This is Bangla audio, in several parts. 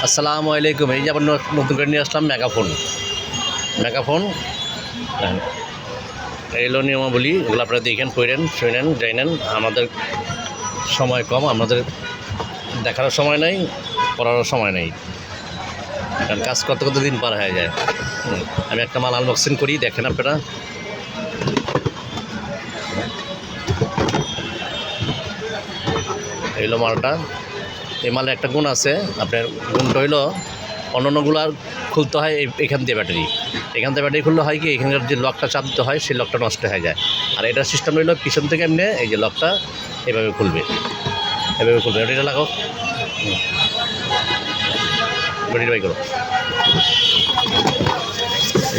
আসসালামু আলাইকুম। এই যে আবার নতুন করে নিয়ে আসলাম মেগাফোন এইগুলো নিয়মাবলী, এগুলো আপনারা দেখেন, পড়েন, শুনেন, জানেন। আমাদের সময় কম, আমাদের দেখারও সময় নেই, পড়ারও সময় নেই, কারণ কাজ করতে করতে দিন পার হয়ে যায়। আমি একটা মাল আনবক্সিং করি, দেখেন আপনারা। এইগুলো মালটা, এই মালের একটা গুণ আছে, আপনার গুণটা হইলো অন্যান্যগুলার খুলতে হয় এখান দিয়ে ব্যাটারি খুললে হয় কি, এখানকার যে লকটা চাপ দিতে হয় সেই লকটা নষ্ট হয়ে যায়। আর এটার সিস্টেম হইলো পিছন থেকে এমনি এই যে লকটা এভাবে খুলবে। এটা লাগাও, ব্যাটারি বাই করো।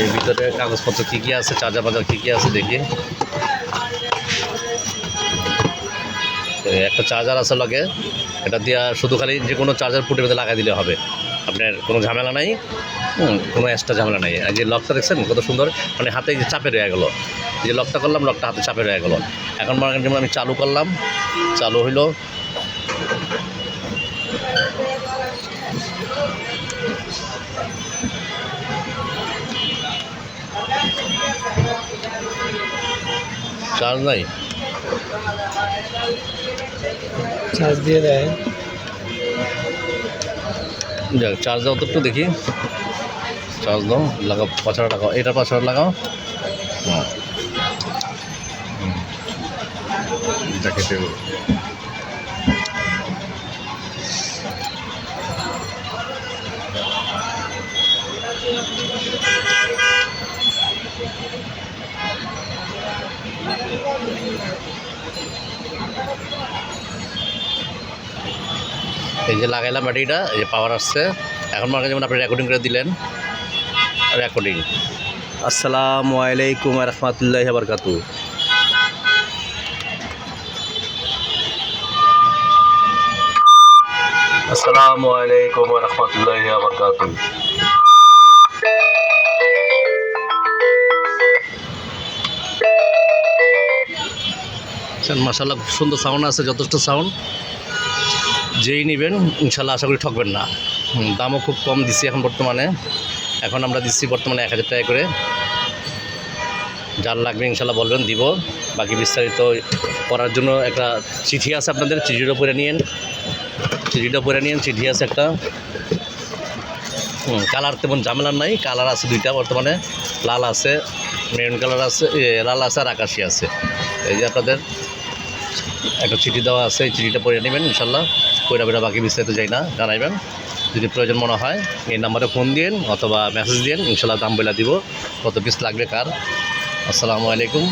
এই ভিতরে কাগজপত্র কী কী আছে, চার্জার কী কী আছে দেখি। একটা চার্জার আছে লগে, এটা দিয়া শুধু খালি যে কোনো চার্জার পুটের মধ্যে লাগাই দিলে হবে, আপনার কোনো ঝামেলা নাই, কোনো এক্সট্রা ঝামেলা নাই। আর যে লকটা দেখছেন কত সুন্দর, মানে হাতে যে চাপে রয়ে গেলো, যে লকটা করলাম লকটা হাতে চাপে রয়ে গেলো। এখন মনে করেন যেমন আমি চালু করলাম, চালু হইলো, চার্জ নাই, চার্জ দিয়ে দেয়। যাক চার্জ দাও তো একটু দেখি, চার্জ দাও, লাগাও, পাছাড়া লাগাও, এটার পাছাড়া লাগাও। হ্যাঁ, এটা খেতে হবে। এই যে লাগাইলাম ব্যাটারিটা, এই যে পাওয়ার আসছে। এখন মনে করেন যেমন আপনি রেকর্ডিং করে দিলেন, রেকর্ডিং। আসসালামু আলাইকুম ওয়া রাহমাতুল্লাহি ওয়া বারাকাতুহু। আসসালামু আলাইকুম ওয়া রাহমাতুল্লাহি ওয়া বারাকাতুহু। মাশাআল্লাহ, খুব সুন্দর সাউন্ড আছে, যথেষ্ট সাউন্ড। যেই নেবেন ইনশাল্লাহ আশা করি ঠকবেন না। দামও খুব কম দিচ্ছি এখন বর্তমানে। এখন আমরা দিচ্ছি বর্তমানে 1000 টাকা করে। যার লাগবে ইনশাল্লাহ বলবেন, দিব। বাকি বিস্তারিত করার জন্য একটা চিঠি আছে আপনাদের, চিঠিটা পড়ে নিন, চিঠি আছে একটা। কালার তেমন ঝামেলার নাই, কালার আছে দুইটা বর্তমানে, লাল আছে, মেরুন কালার আছে, লাল আছে আর আকাশি আছে। এই যে আপনাদের একটা চিঠি দেওয়া আছে, এই চিঠিটা পড়ে নেবেন ইনশাল্লাহ। পড়া বাকি বিস্তারিত যাই না, জানাইবেন। যদি প্রয়োজন মনে হয় এই নাম্বারে ফোন দিন অথবা মেসেজ দিন, ইনশাল্লাহ দাম বলে দিব কত পিস লাগবে কার। আসসালামু আলাইকুম।